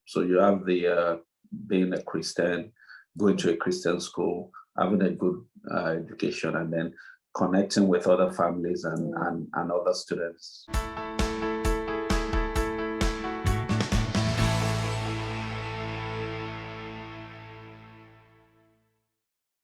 So you have the being a Christian, going to a Christian school, having a good education, and then connecting with other families and other students.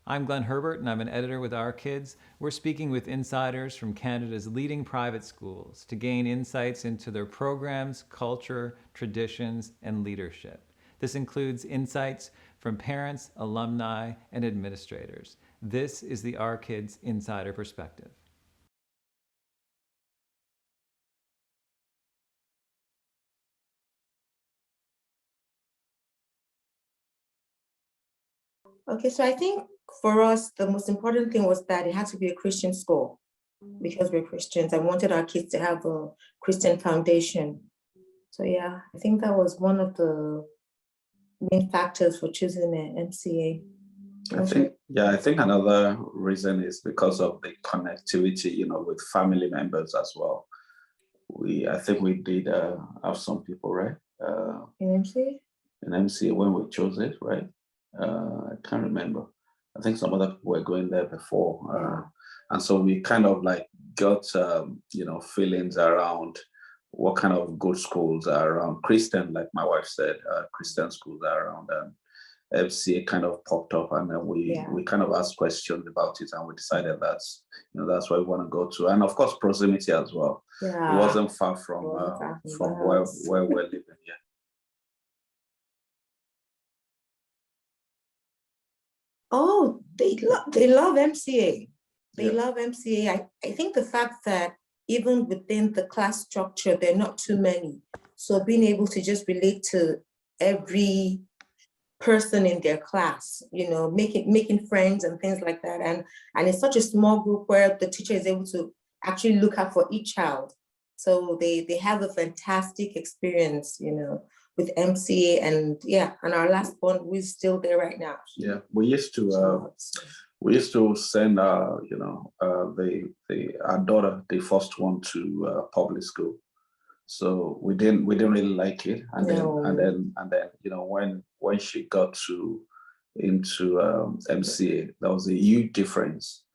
I'm Glenn Herbert, and I'm an editor with Our Kids. We're speaking with insiders from Canada's leading private schools to gain insights into their programs, culture, traditions, and leadership. This includes insights from parents, alumni, and administrators. This is the Our Kids Insider Perspective. Okay, so I think for us, the most important thing was that it had to be a Christian school because we're Christians. I wanted our kids to have a Christian foundation. So yeah, I think that was one of the main factors for choosing an MCA. I think another reason is because of the connectivity, with family members as well. I think we did have some people, right? In MCA? In MCA when we chose it, right? I can't remember. I think some other people were going there before. And so we kind of like got, feelings around what kind of good schools are around. Christian, like my wife said, Christian schools are around. And FCA kind of popped up, and then we kind of asked questions about it, and we decided that's where we want to go to. And of course, proximity as well. Yeah. It wasn't far from where we're living. Yeah. Oh, they love MCA. They love MCA. I think the fact that even within the class structure, there are not too many. So being able to just relate to every person in their class, making friends and things like that. And it's such a small group where the teacher is able to actually look out for each child. So they have a fantastic experience, with MCA, and our last one, we're still there right now. Yeah, we used to send our daughter, the first one, to public school. So we didn't really like it, and then when she got into MCA, there was a huge difference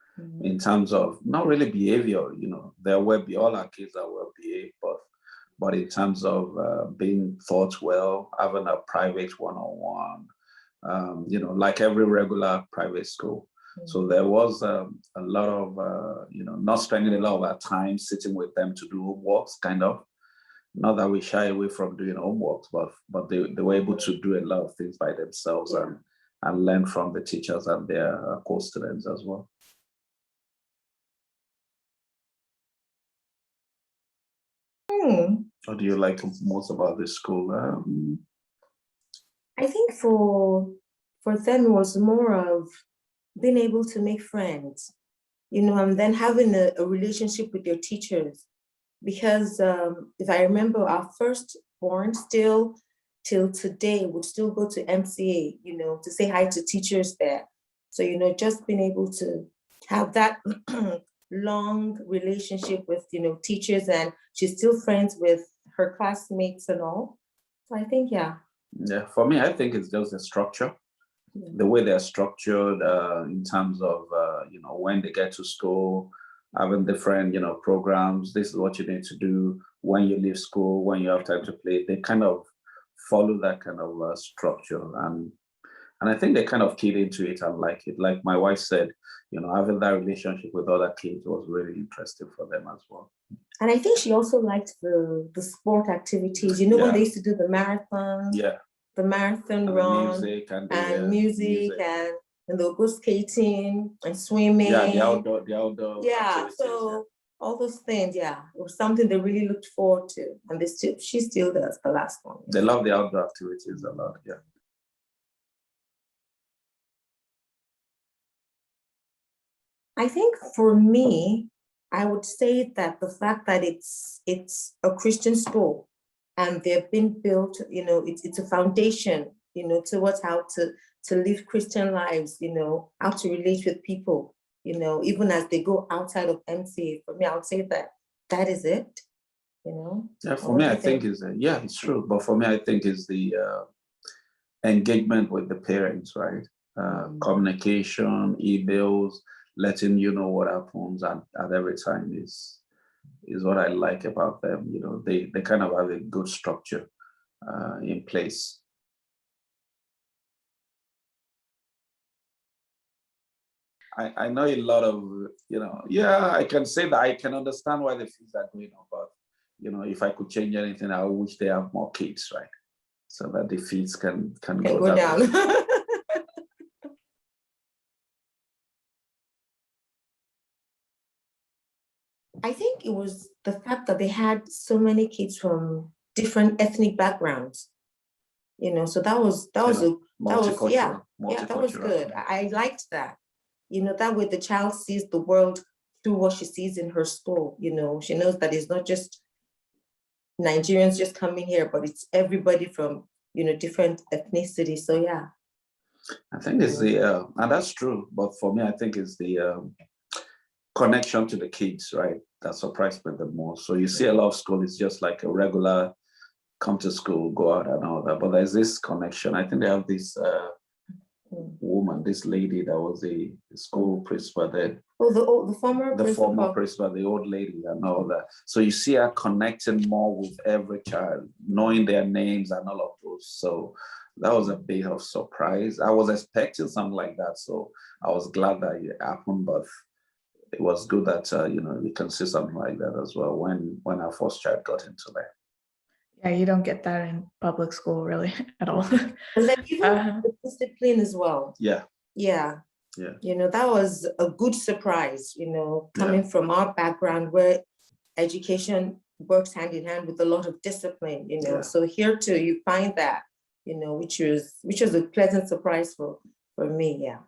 in terms of not really behavior. There will be all our kids are well behaved, but in terms of being taught well, having a private one-on-one, like every regular private school. So there was a lot of not spending a lot of our time sitting with them to do homeworks, kind of. Not that we shy away from doing homeworks, but they were able to do a lot of things by themselves and learn from the teachers and their co-students as well. What do you like most about this school? I think for them it was more of being able to make friends, and then having a relationship with your teachers. Because if I remember, our firstborn still till today would still go to MCA, to say hi to teachers there. So, just being able to have that long relationship with, teachers, and she's still friends with her classmates and all. So I think, Yeah, for me, I think it's just the structure, the way they're structured in terms of, when they get to school, having different, programs. This is what you need to do when you leave school, when you have time to play. They kind of follow that kind of structure. And I think they kind of keyed into it and like it. Like my wife said, having that relationship with other kids was really interesting for them as well. And I think she also liked the sport activities. When they used to do the marathon, the marathon and run, music, and they'll go skating and swimming. Yeah, the outdoor. Yeah, so all those things, it was something they really looked forward to, and she still does. The last one. They love the outdoor activities a lot. Yeah. I think for me, I would say that the fact that it's a Christian school and they've been built, it's a foundation, towards how to live Christian lives, how to relate with people, even as they go outside of MCA. For me, I would say that is it, Yeah, for me, I think it's true. But for me, I think it's the engagement with the parents, right? Communication, emails, letting you know what happens at every time is what I like about them. You know, they kind of have a good structure in place. I know a lot of, I can say that I can understand why the fees are going up, but, if I could change anything, I wish they have more kids, right? So that the fees can go down. I think it was the fact that they had so many kids from different ethnic backgrounds, so that was good. I liked that. That way the child sees the world through what she sees in her school. She knows that it's not just Nigerians just coming here, but it's everybody from, different ethnicities. So yeah. I think it's and that's true, but for me, I think it's the connection to the kids, right? That surprised me the most. So you see a lot of school, it's just like a regular come to school, go out and all that, but there's this connection. I think they have this woman, this lady that was a school principal there. Oh, the former principal, the old lady and all that. So you see her connecting more with every child, knowing their names and all of those. So that was a bit of surprise. I was expecting something like that, so I was glad that it happened, but it was good that you can see something like that as well when our first child got into that. Yeah, you don't get that in public school really at all. And then even the discipline as well. Yeah. That was a good surprise, coming from our background where education works hand in hand with a lot of discipline, So here too, you find that, which was a pleasant surprise for me, yeah.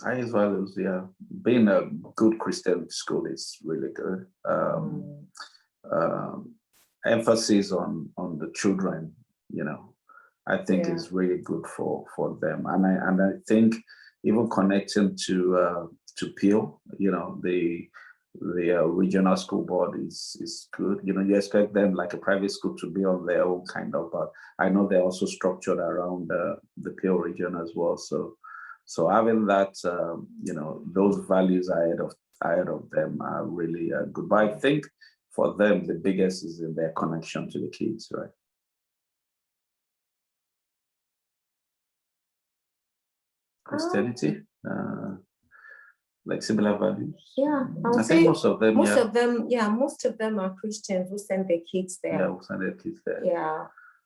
Highest values, yeah. Being a good Christian school is really good. Emphasis on the children, I think is really good for them. And I think even connecting to Peel, the regional school board is good. You expect them like a private school to be on their own kind of, but I know they're also structured around the Peel region as well. So having that, those values ahead of them are really good. But I think for them, the biggest is in their connection to the kids, right? Christianity, like similar values. Yeah, I think most of them. Most of them are Christians who send their kids there. Yeah, who send their kids there. Yeah,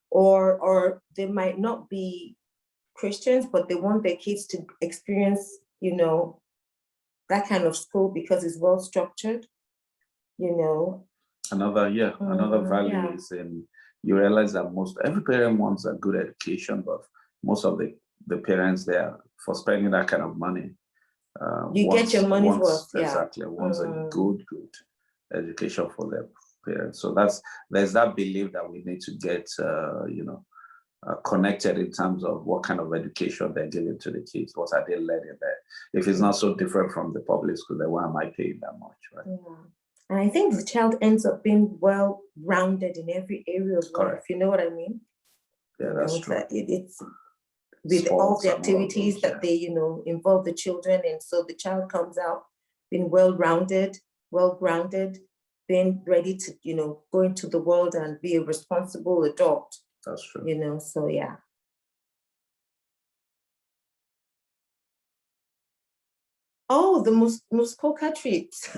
or they might not be Christians, but they want their kids to experience, that kind of school because it's well structured, Another value is in, you realize that every parent wants a good education, but most of the parents there for spending that kind of money. You get your money's worth. Exactly. Wants a good education for their parents. So there's that belief that we need to get, connected in terms of what kind of education they're giving to the kids. What are they learning there? If it's not so different from the public school, then why am I paying that much, right? Yeah. And I think the child ends up being well-rounded in every area of life. You know what I mean? Yeah, that's true. It's with all the activities that they, involve the children in. So the child comes out being well-rounded, well-grounded, being ready to, go into the world and be a responsible adult. That's true. So yeah. Oh, the Muskoka trips.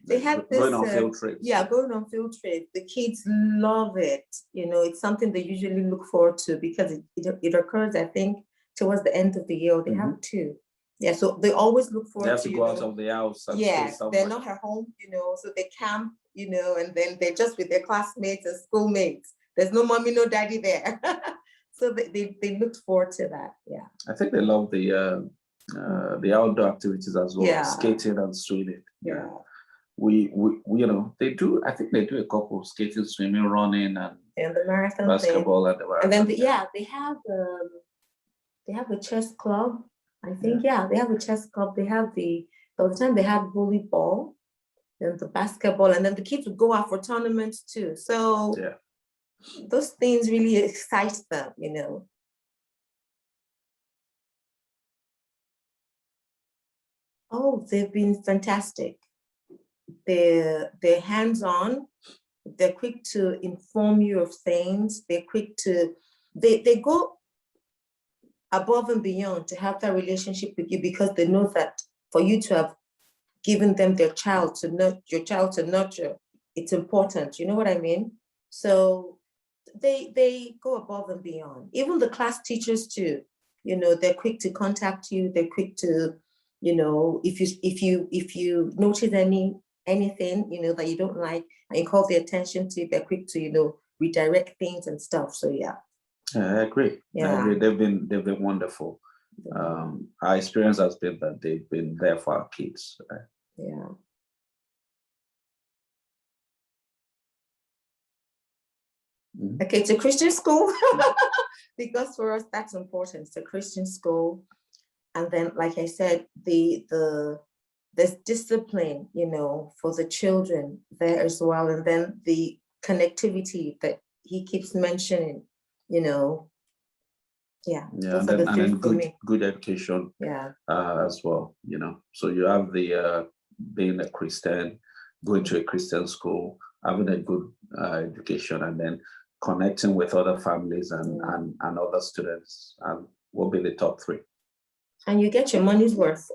They had this going on field trips. Yeah, going on field trips. The kids love it. It's something they usually look forward to because it occurs, I think, towards the end of the year. They have two. Yeah, so they always look forward to. They have to go out of the house. They're not at home, so they camp, and then they're just with their classmates and schoolmates. There's no mommy, no daddy there. So they looked forward to that. Yeah. I think they love the outdoor activities as well. Yeah. Skating and swimming. Yeah. We they do. I think they do a couple of skating, swimming, running, and the marathon basketball thing. and the marathon. And then they have a chess club. I think they have a chess club. They have the time they had volleyball. then the basketball, and then the kids would go out for tournaments too. So Yeah. those things really excite them, you know. Oh, they've been fantastic. They're hands-on. They're quick to inform you of things. They're quick to, they go above and beyond to have that relationship with you, because they know that for you to have given them your child to nurture, it's important. You know what I mean? So they go above and beyond. Even the class teachers too, you know, they're quick to contact you. They're quick to, you know, if you notice anything, you know, that you don't like and you call the attention to, they're quick to, you know, redirect things and stuff. So yeah. I agree. Yeah. I agree. They've been wonderful. Our experience has been that they've been there for our kids. Right? Yeah. Okay, it's a Christian school because for us that's important. It's a Christian school, and then, like I said, there's discipline, you know, for the children there as well, and then the connectivity that he keeps mentioning, you know. Yeah, and then good education. Yeah, as well, you know. So you have the being a Christian, going to a Christian school, having a good education, and then connecting with other families and other students, and will be the top three. And you get your money's worth.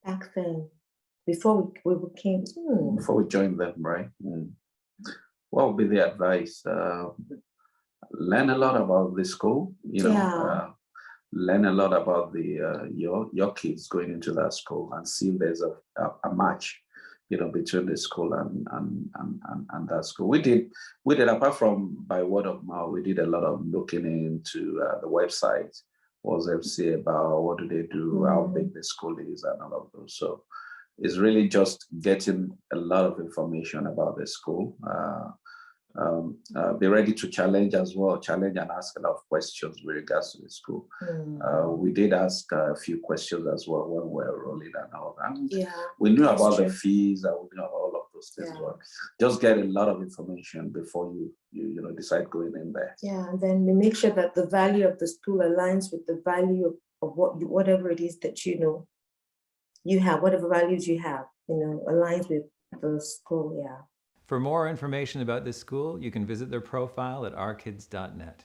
Back then, before we came, before we joined them, right? What would be the advice? Learn a lot about the school, you know, learn a lot about the your kids going into that school, and see if there's a match, you know, between the school and that school. We did apart from by word of mouth, we did a lot of looking into the website. What's FCA about? What do they do? How big the school is, and all of those. So it's really just getting a lot of information about the school. Be ready to challenge as well, challenge and ask a lot of questions with regards to the school. We did ask a few questions as well when we were rolling and all that. Yeah, we knew about the fees, and we knew about all of those things. Yeah. Well, just get a lot of information before you know decide going in there. Yeah, and then we make sure that the value of the school aligns with the value of whatever it is that you know you have, whatever values you have, you know, aligns with the school. Yeah. For more information about this school, you can visit their profile at ourkids.net.